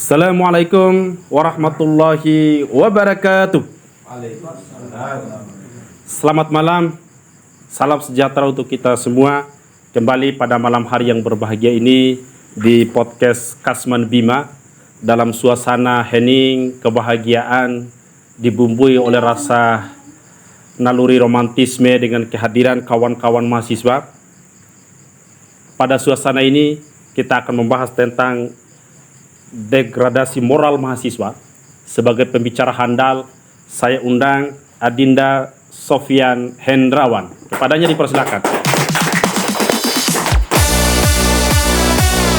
Assalamualaikum warahmatullahi wabarakatuh. Selamat malam, salam sejahtera untuk kita semua. Kembali pada malam hari yang berbahagia ini di podcast Kasman Bima dalam suasana hening kebahagiaan dibumbui oleh rasa naluri romantisme dengan kehadiran kawan-kawan mahasiswa. Pada suasana ini kita akan membahas tentang degradasi moral mahasiswa. Sebagai pembicara handal, saya undang Adinda Sofyan Hendrawan. Kepadanya dipersilakan.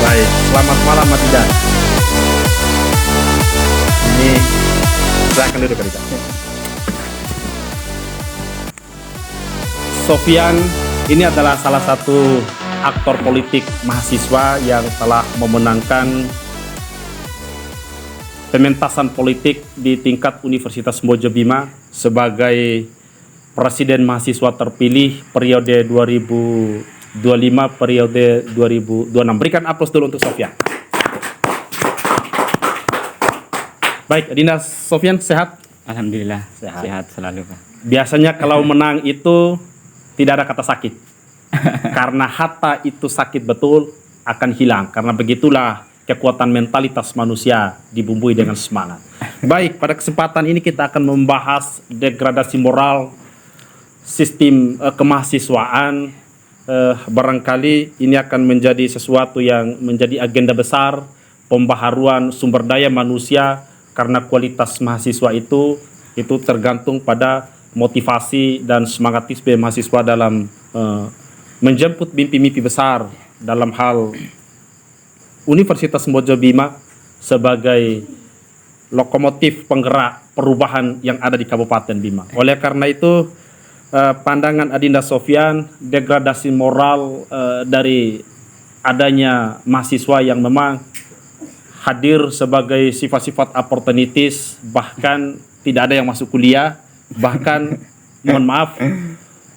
Baik, selamat malam Adinda. Ini saya akan duduk Adinda. Sofyan ini adalah salah satu aktor politik mahasiswa yang telah memenangkan pementasan politik di tingkat Universitas Mojobima sebagai Presiden Mahasiswa terpilih periode 2025 periode 2026. Berikan aplaus dulu untuk Sofyan. Baik, Adinda Sofyan sehat? Alhamdulillah sehat selalu Pak. Biasanya kalau menang itu tidak ada kata sakit. Karena hatta itu sakit betul akan hilang. Karena begitulah kekuatan mentalitas manusia dibumbui dengan semangat. Baik, pada kesempatan ini kita akan membahas degradasi moral sistem kemahasiswaan. Barangkali ini akan menjadi sesuatu yang menjadi agenda besar pembaharuan sumber daya manusia, karena kualitas mahasiswa itu tergantung pada motivasi dan semangatisme mahasiswa dalam menjemput mimpi-mimpi besar dalam hal Universitas Mojobima sebagai lokomotif penggerak perubahan yang ada di Kabupaten Bima. Oleh karena itu, pandangan Adinda Sofyan, degradasi moral dari adanya mahasiswa yang memang hadir sebagai sifat-sifat oportunitis, bahkan tidak ada yang masuk kuliah, bahkan mohon maaf,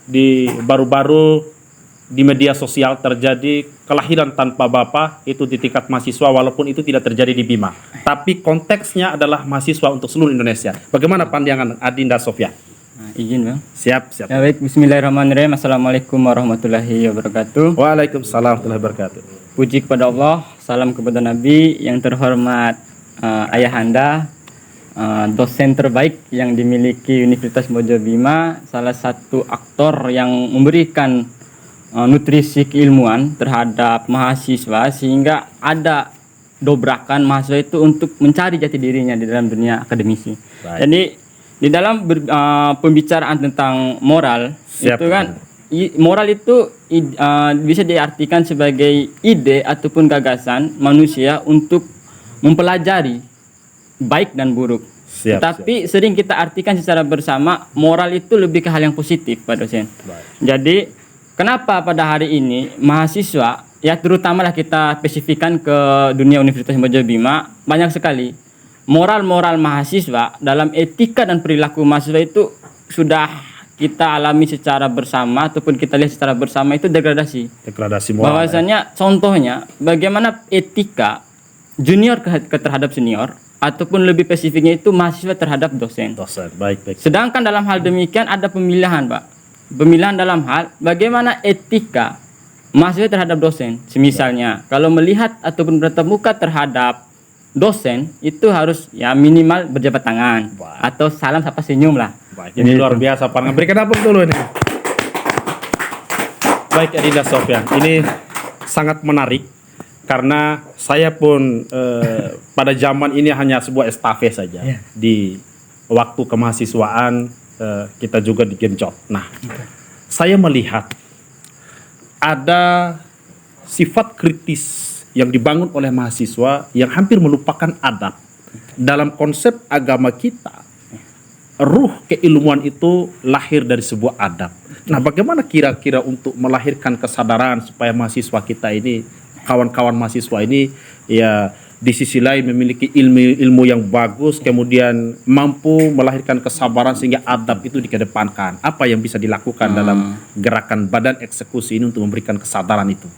di baru-baru di media sosial terjadi kelahiran tanpa bapak itu di tingkat mahasiswa, walaupun itu tidak terjadi di Bima. Tapi konteksnya adalah mahasiswa untuk seluruh Indonesia. Bagaimana pandangan Adinda Sofyan? Izin Bang. Siap. Ya, baik, bismillahirrahmanirrahim. Assalamualaikum warahmatullahi wabarakatuh. Waalaikumsalam warahmatullahi wabarakatuh. Puji kepada Allah, salam kepada Nabi yang terhormat, ayahanda, dosen terbaik yang dimiliki Universitas Mojobima, salah satu aktor yang memberikan nutrisi keilmuan terhadap mahasiswa sehingga ada dobrakan mahasiswa itu untuk mencari jati dirinya di dalam dunia akademisi. Baik. Jadi di dalam pembicaraan tentang moral, siap, itu kan moral itu bisa diartikan sebagai ide ataupun gagasan manusia untuk mempelajari baik dan buruk. Tetapi sering kita artikan secara bersama moral itu lebih ke hal yang positif Pak dosen. Baik. Jadi kenapa pada hari ini mahasiswa, ya terutamalah kita spesifikkan ke dunia Universitas Mojobima, banyak sekali moral-moral mahasiswa dalam etika dan perilaku mahasiswa itu sudah kita alami secara bersama ataupun kita lihat secara bersama itu degradasi moral. Bahwasanya contohnya bagaimana etika junior terhadap senior ataupun lebih spesifiknya itu mahasiswa terhadap dosen. Baik. Sedangkan dalam hal demikian ada pemilihan Pak. Pemilihan dalam hal bagaimana etika mahasiswa terhadap dosen. Misalnya kalau melihat ataupun bertatap muka terhadap dosen itu harus ya minimal berjabat tangan. Atau salam sapa senyum lah. Ini luar biasa Pak. Berikan apa dulu ini. Baik Adinda Sofyan, ini sangat menarik karena saya pun pada zaman ini hanya sebuah estafet saja. Di waktu kemahasiswaan kita juga digenjot. Nah, saya melihat ada sifat kritis yang dibangun oleh mahasiswa yang hampir melupakan adab. Dalam konsep agama kita, ruh keilmuan itu lahir dari sebuah adab. Nah, bagaimana kira-kira untuk melahirkan kesadaran supaya mahasiswa kita ini, kawan-kawan mahasiswa ini, ya di sisi lain memiliki ilmu yang bagus, kemudian mampu melahirkan kesabaran sehingga adab itu dikedepankan. Apa yang bisa dilakukan dalam gerakan badan eksekusi ini untuk memberikan kesadaran itu?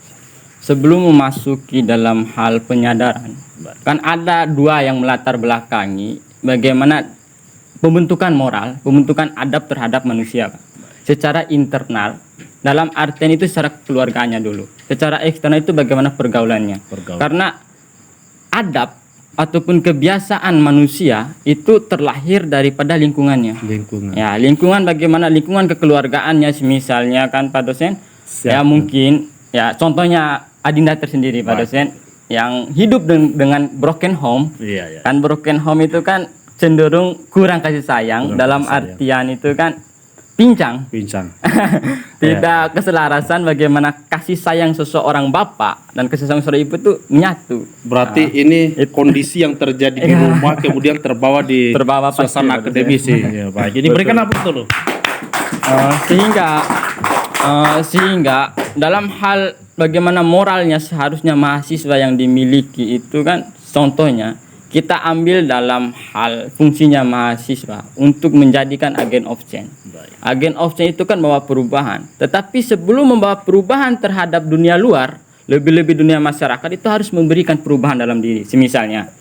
sebelum memasuki dalam hal penyadaran, kan ada dua yang melatar belakangi bagaimana pembentukan moral, pembentukan adab terhadap manusia, Pak. Secara internal, dalam artian itu secara keluarganya dulu. Secara eksternal itu bagaimana pergaulannya. Karena adab ataupun kebiasaan manusia itu terlahir daripada lingkungannya. Ya, lingkungan bagaimana, lingkungan kekeluargaannya, misalnya kan Pak dosen. Ya mungkin, ya contohnya Adinda tersendiri Pak dosen, yang hidup dengan broken home. Kan broken home itu kan cenderung kurang kasih sayang, dalam artian itu kan pincang. Tidak keselarasan bagaimana kasih sayang seseorang bapak dan kasih sayang seorang ibu itu menyatu. Berarti ini kondisi yang terjadi di rumah kemudian terbawa di suasana akademisi. Ya, baik. Ini berikan apa itu loh? Sehingga dalam hal bagaimana moralnya seharusnya mahasiswa yang dimiliki itu kan, contohnya kita ambil dalam hal fungsinya mahasiswa untuk menjadikan agen of change. Agen of change itu kan membawa perubahan. Tetapi sebelum membawa perubahan terhadap dunia luar, lebih-lebih dunia masyarakat, itu harus memberikan perubahan dalam diri. Misalnya,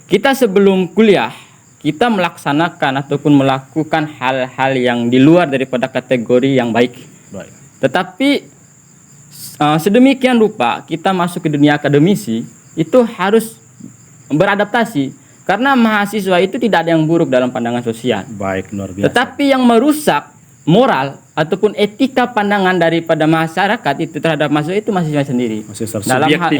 kita sebelum kuliah, kita melaksanakan ataupun melakukan hal-hal yang di luar daripada kategori yang baik. Tetapi sedemikian rupa kita masuk ke dunia akademisi, itu harus beradaptasi, karena mahasiswa itu tidak ada yang buruk dalam pandangan sosial. Baik, luar biasa. Tetapi yang merusak moral ataupun etika pandangan daripada masyarakat itu terhadap mahasiswa itu mahasiswa sendiri. Dalam hal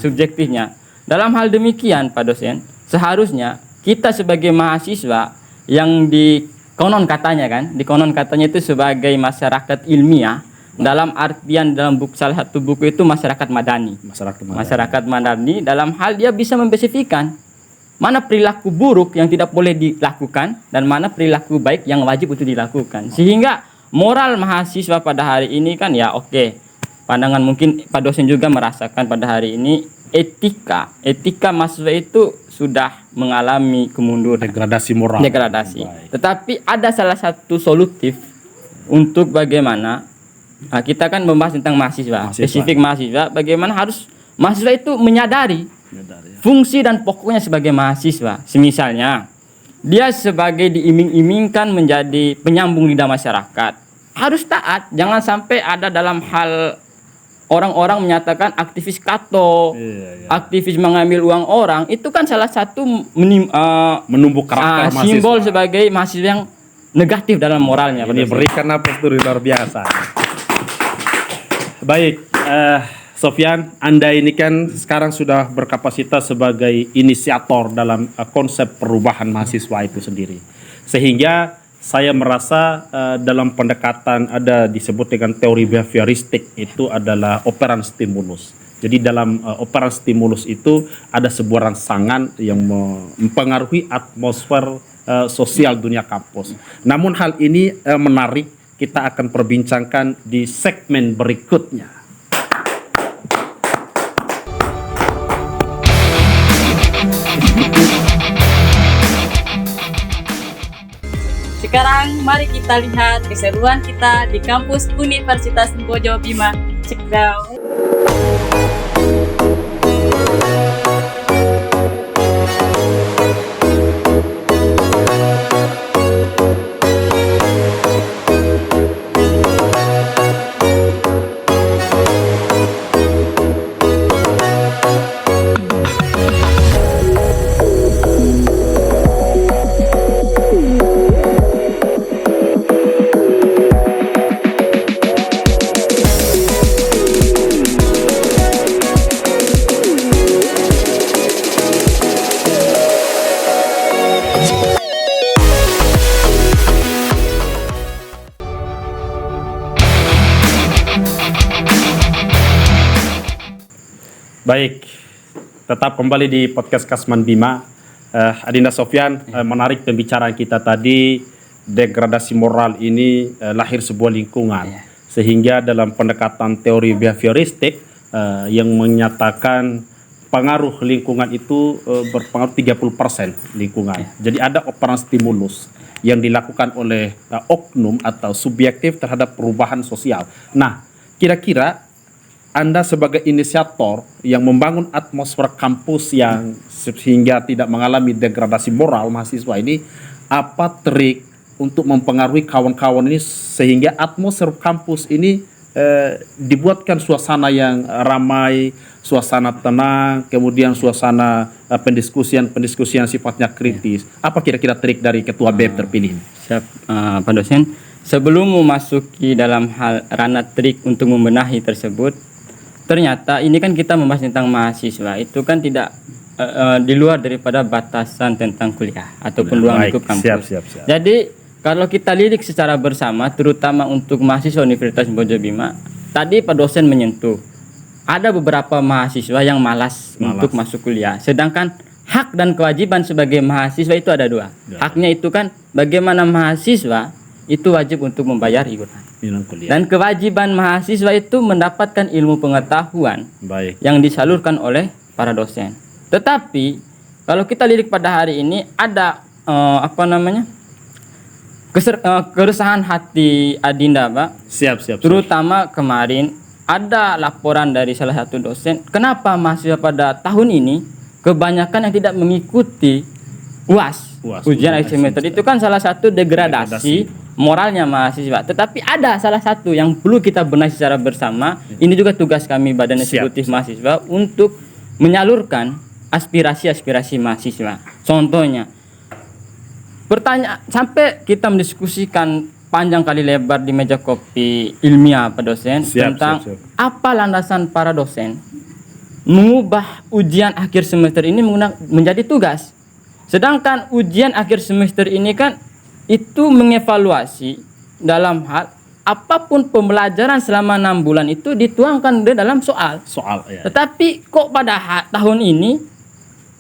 subjektifnya. Dalam hal demikian Pak dosen, seharusnya kita sebagai mahasiswa yang di konon katanya itu sebagai masyarakat ilmiah, dalam artian dalam salah satu buku itu masyarakat madani. Masyarakat madani dalam hal dia bisa memspesifikkan mana perilaku buruk yang tidak boleh dilakukan dan mana perilaku baik yang wajib untuk dilakukan. Sehingga moral mahasiswa pada hari ini kan ya pandangan mungkin Pak dosen juga merasakan pada hari ini etika mahasiswa itu sudah mengalami kemunduran, degradasi moral. Tetapi ada salah satu solutif untuk bagaimana kita kan membahas tentang mahasiswa, spesifik mahasiswa, bagaimana harus mahasiswa itu menyadari fungsi dan pokoknya sebagai mahasiswa. Misalnya, dia sebagai diiming-imingkan menjadi penyambung lidah masyarakat, harus taat, jangan sampai ada dalam hal orang-orang menyatakan aktivis kato, aktivis mengambil uang orang, itu kan salah satu menumbuh karakter mahasiswa. Simbol sebagai mahasiswa yang negatif dalam moralnya. Ini berikan apa itu luar biasa. Baik, Sofyan, Anda ini kan sekarang sudah berkapasitas sebagai inisiator dalam konsep perubahan mahasiswa itu sendiri. Sehingga saya merasa dalam pendekatan ada disebut dengan teori behavioristik, itu adalah operan stimulus. Jadi dalam operan stimulus itu ada sebuah rangsangan yang mempengaruhi atmosfer sosial dunia kampus. Namun hal ini menarik. Kita akan perbincangkan di segmen berikutnya. Sekarang mari kita lihat keseruan kita di kampus Universitas Bojo Bima. Check it out. Baik, tetap kembali di podcast Kasman Bima. Adinda Sofyan, menarik pembicaraan kita tadi. Degradasi moral ini lahir sebuah lingkungan, sehingga dalam pendekatan teori behavioristik yang menyatakan pengaruh lingkungan itu berpengaruh 30% lingkungan. Jadi ada operan stimulus yang dilakukan oleh oknum atau subjektif terhadap perubahan sosial. Nah, kira-kira Anda sebagai inisiator yang membangun atmosfer kampus yang sehingga tidak mengalami degradasi moral mahasiswa ini, apa trik untuk mempengaruhi kawan-kawan ini sehingga atmosfer kampus ini dibuatkan suasana yang ramai, suasana tenang, kemudian suasana pendiskusian sifatnya kritis. Apa kira-kira trik dari Ketua BEM terpilih ini? Siap, Pak dosen. Sebelum memasuki dalam hal ranah trik untuk membenahi tersebut, ternyata ini kan kita membahas tentang mahasiswa, itu kan tidak di luar daripada batasan tentang kuliah ataupun ruang lingkup kampus. Siap. Jadi kalau kita lirik secara bersama, terutama untuk mahasiswa Universitas Bojo Bima, tadi Pak dosen menyentuh ada beberapa mahasiswa yang malas untuk masuk kuliah, sedangkan hak dan kewajiban sebagai mahasiswa itu ada dua. Haknya itu kan bagaimana mahasiswa itu wajib untuk membayar iuran. Dan kewajiban mahasiswa itu mendapatkan ilmu pengetahuan yang disalurkan oleh para dosen. Tetapi kalau kita lirik pada hari ini ada keresahan hati Adinda, Pak. Siap. Terutama kemarin ada laporan dari salah satu dosen, kenapa mahasiswa pada tahun ini kebanyakan yang tidak mengikuti UAS, ujian akhir semester. Itu kan salah satu degradasi moralnya mahasiswa. Tetapi ada salah satu yang perlu kita benahi secara bersama. Ini juga tugas kami Badan Eksekutif Mahasiswa untuk menyalurkan aspirasi-aspirasi mahasiswa. Contohnya, pertanyaan sampai kita mendiskusikan panjang kali lebar di meja kopi ilmiah Pak dosen tentang apa landasan para dosen mengubah ujian akhir semester ini menjadi tugas. Sedangkan ujian akhir semester ini kan itu mengevaluasi dalam hal apapun pembelajaran selama 6 bulan itu dituangkan di dalam soal. Ya. Tetapi kok pada tahun ini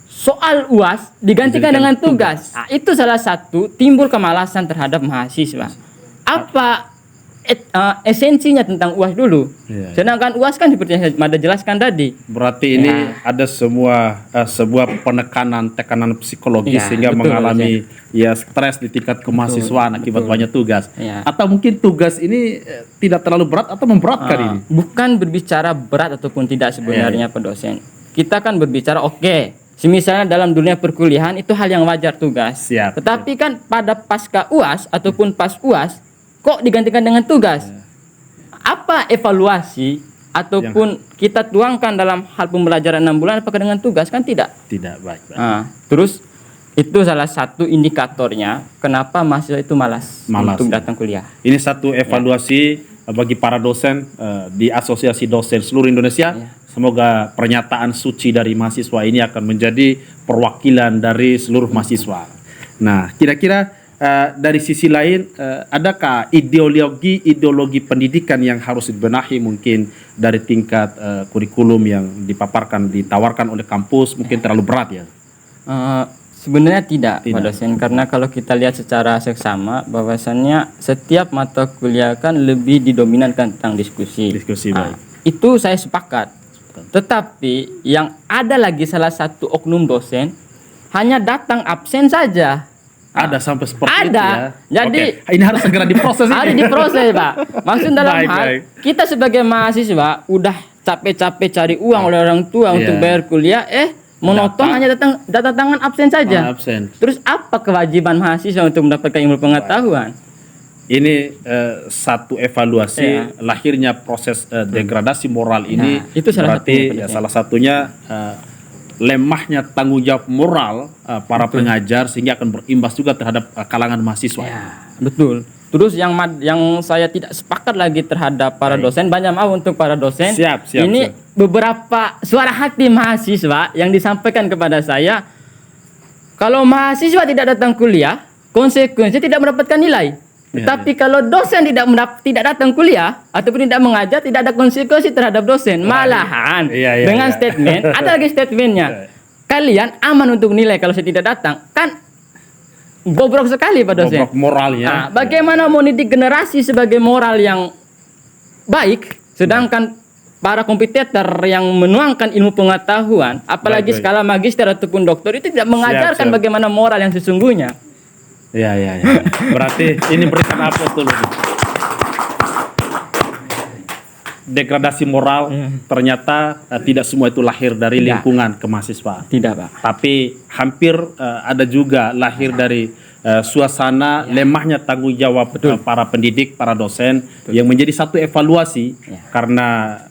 soal UAS digantikan dengan tugas. Nah, itu salah satu timbul kemalasan terhadap mahasiswa. Apa esensinya tentang UAS dulu? Sedangkan UAS kan seperti yang Mada jelaskan tadi. Berarti ini ada sebuah tekanan psikologis sehingga mengalami stres di tingkat kemahasiswaan akibat banyak tugas. Atau mungkin tugas ini tidak terlalu berat atau memberatkan ini? Bukan berbicara berat ataupun tidak sebenarnya Pak dosen. Kita kan berbicara misalnya dalam dunia perkuliahan itu hal yang wajar tugas. Tetapi kan pada pasca UAS ataupun pas UAS kok digantikan dengan tugas? Apa evaluasi ataupun kita tuangkan dalam hal pembelajaran 6 bulan apakah dengan tugas? Kan tidak. Baik. Terus itu salah satu indikatornya kenapa mahasiswa itu malas untuk datang kuliah. Ini satu evaluasi bagi para dosen di Asosiasi Dosen Seluruh Indonesia. Semoga pernyataan suci dari mahasiswa ini akan menjadi perwakilan dari seluruh mahasiswa. Nah, kira-kira dari sisi lain, adakah ideologi pendidikan yang harus dibenahi mungkin dari tingkat kurikulum yang ditawarkan oleh kampus mungkin terlalu berat ya? Sebenarnya tidak, Pak dosen, karena kalau kita lihat secara seksama bahwasannya setiap mata kuliah kan lebih didominankan tentang diskusi. Baik. Itu saya sepakat. Tetapi yang ada lagi salah satu oknum dosen hanya datang absen saja. Ada sampai seperti itu ya. Jadi ini harus segera diproses. Harus diproses, Pak. Maksud dalam hal kita sebagai mahasiswa udah capek-capek cari uang oleh orang tua untuk bayar kuliah, menonton hanya datang tangan absen saja. Terus apa kewajiban mahasiswa untuk mendapatkan ilmu pengetahuan? Ini satu evaluasi lahirnya proses degradasi moral ini. Itu salah satunya lemahnya tanggung jawab moral para pengajar sehingga akan berimbas juga terhadap kalangan mahasiswa. Betul. Terus yang saya tidak sepakat lagi terhadap para dosen, banyak maaf untuk para dosen. Ini beberapa suara hati mahasiswa yang disampaikan kepada saya. Kalau mahasiswa tidak datang kuliah, konsekuensinya tidak mendapatkan nilai. Tapi kalau dosen tidak datang kuliah ataupun tidak mengajar, tidak ada konsekuensi terhadap dosen. Malahan dengan statement, ada lagi statementnya. Kalian aman untuk nilai kalau saya tidak datang. Kan bobrok sekali Pak dosen. Bobrok moralnya. Bagaimana mau didik generasi sebagai moral yang baik, sedangkan para kompetitor yang menuangkan ilmu pengetahuan, apalagi skala magister ataupun doktor itu tidak mengajarkan bagaimana moral yang sesungguhnya. Ya. Berarti ini berikan aplaus dulu. degradasi moral ternyata tidak semua itu lahir dari lingkungan kemahasiswaan. Tidak, Pak. Tapi hampir ada juga lahir dari suasana lemahnya tanggung jawab para pendidik, para dosen yang menjadi satu evaluasi karena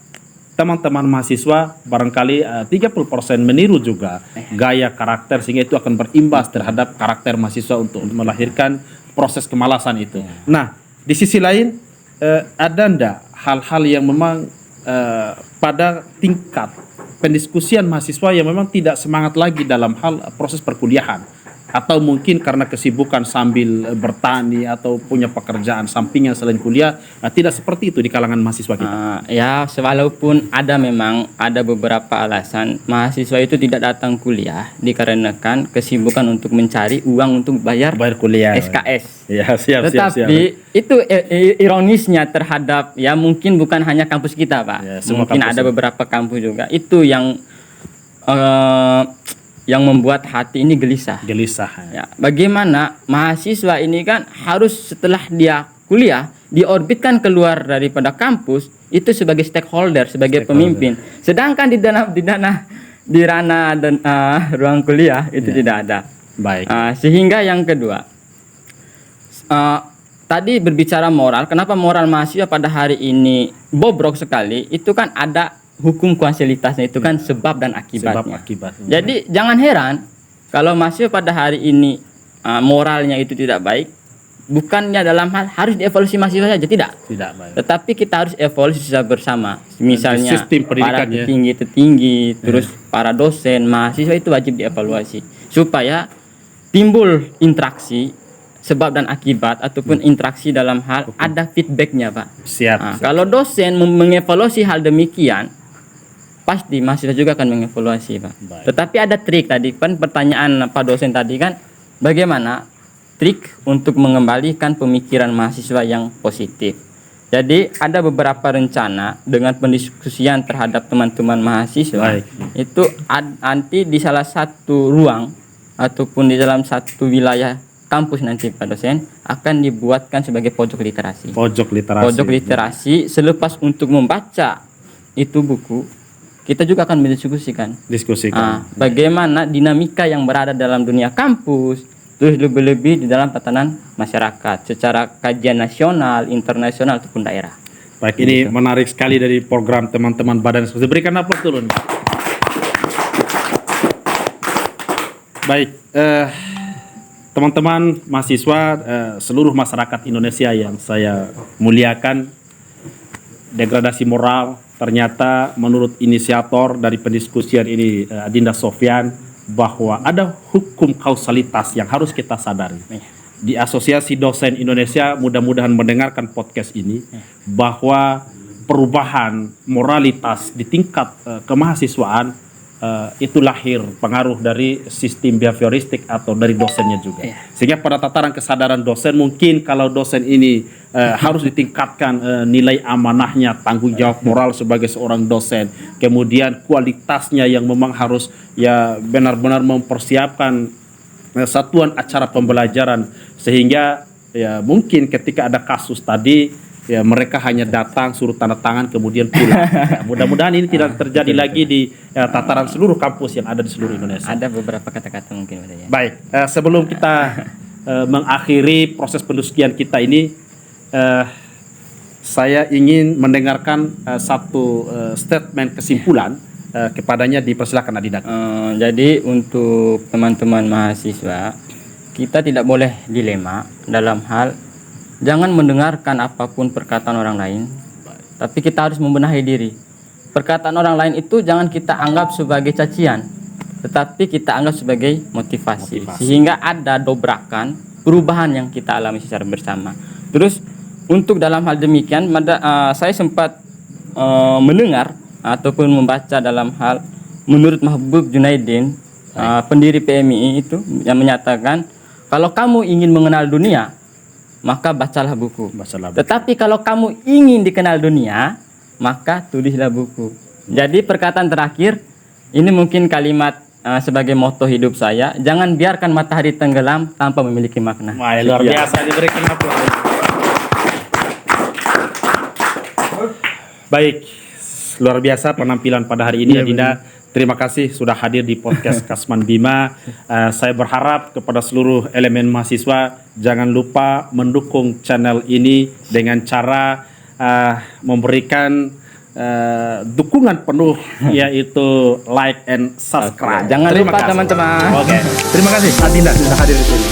teman-teman mahasiswa barangkali 30% meniru juga gaya karakter sehingga itu akan berimbas terhadap karakter mahasiswa untuk melahirkan proses kemalasan itu. Nah, di sisi lain ada ndak hal-hal yang memang pada tingkat pendiskusian mahasiswa yang memang tidak semangat lagi dalam hal proses perkuliahan, atau mungkin karena kesibukan sambil bertani atau punya pekerjaan sampingan selain kuliah, tidak seperti itu di kalangan mahasiswa kita? Ya, walaupun memang ada beberapa alasan mahasiswa itu tidak datang kuliah dikarenakan kesibukan untuk mencari uang untuk bayar kuliah SKS. Ya, siap. Tetapi itu ironisnya terhadap mungkin bukan hanya kampus kita, Pak. Ya, mungkin ada beberapa kampus juga. Itu yang membuat hati ini gelisah. Ya, bagaimana mahasiswa ini kan harus setelah dia kuliah diorbitkan keluar daripada kampus itu sebagai stakeholder, sebagai pemimpin. Sedangkan di ranah dan ruang kuliah itu tidak ada. Baik. Sehingga yang kedua, tadi berbicara moral. Kenapa moral mahasiswa pada hari ini bobrok sekali? Itu kan ada hukum kausalitasnya, itu kan sebab dan akibatnya. Jadi jangan heran kalau mahasiswa pada hari ini moralnya itu tidak baik, bukannya dalam hal harus dievaluasi mahasiswa saja, tidak baik. Tetapi kita harus evaluasi secara bersama. Misalnya sistem para petinggi, terus para dosen, mahasiswa itu wajib dievaluasi supaya timbul interaksi sebab dan akibat ataupun interaksi dalam hal ada feedbacknya, Pak. Siap. Kalau dosen mengevaluasi hal demikian, pasti mahasiswa juga akan mengevaluasi, Pak. Baik. Tetapi ada trik tadi kan, pertanyaan Pak dosen tadi kan, bagaimana trik untuk mengembalikan pemikiran mahasiswa yang positif. Jadi ada beberapa rencana dengan pendiskusian terhadap teman-teman mahasiswa. Baik. Itu nanti di salah satu ruang ataupun di dalam satu wilayah kampus nanti, Pak dosen, akan dibuatkan sebagai pojok literasi. Pojok literasi selepas untuk membaca itu buku, kita juga akan mendiskusikan bagaimana dinamika yang berada dalam dunia kampus, terus lebih-lebih di dalam tatanan masyarakat secara kajian nasional, internasional ataupun daerah. Baik, ini menarik sekali dari program teman-teman Badan Eksekutif. Berikan aplaus dulu. Baik, teman-teman mahasiswa, seluruh masyarakat Indonesia yang saya muliakan, degradasi moral ternyata menurut inisiator dari pendiskusian ini, Adinda Sofyan, bahwa ada hukum kausalitas yang harus kita sadari. Di Asosiasi Dosen Indonesia mudah-mudahan mendengarkan podcast ini, bahwa perubahan moralitas di tingkat kemahasiswaan itu lahir pengaruh dari sistem behavioristik atau dari dosennya juga. Sehingga pada tataran kesadaran dosen, mungkin kalau dosen ini harus ditingkatkan nilai amanahnya, tanggung jawab moral sebagai seorang dosen, kemudian kualitasnya yang memang harus benar-benar mempersiapkan satuan acara pembelajaran, sehingga mungkin ketika ada kasus tadi mereka hanya datang, suruh tanda tangan, kemudian pulang. Mudah-mudahan ini tidak terjadi lagi di tataran seluruh kampus yang ada di seluruh Indonesia. Ada beberapa kata-kata mungkin. Baik, sebelum kita mengakhiri proses pendiskusian kita ini, saya ingin mendengarkan satu statement kesimpulan kepadanya. Dipersilakan Adinda. Jadi untuk teman-teman mahasiswa, kita tidak boleh dilema dalam hal jangan mendengarkan apapun perkataan orang lain, tapi kita harus membenahi diri. Perkataan orang lain itu jangan kita anggap sebagai cacian, tetapi kita anggap sebagai motivasi. Sehingga ada dobrakan perubahan yang kita alami secara bersama. Terus untuk dalam hal demikian, saya sempat mendengar ataupun membaca dalam hal menurut Mahbub Junaidin, pendiri PMII itu, yang menyatakan kalau kamu ingin mengenal dunia, maka bacalah buku. Tetapi kalau kamu ingin dikenal dunia, maka tulislah buku. Jadi perkataan terakhir ini mungkin kalimat sebagai moto hidup saya, jangan biarkan matahari tenggelam tanpa memiliki makna. Wah, luar biasa, diberikan aplaus. Baik, luar biasa penampilan pada hari ini Iya, Adinda. Terima kasih sudah hadir di podcast Kasman Bima. Saya berharap kepada seluruh elemen mahasiswa jangan lupa mendukung channel ini dengan cara memberikan dukungan penuh yaitu like and subscribe. Jangan Terima lupa kasih. teman-teman. Oke, terima kasih Adinda sudah hadir di sini.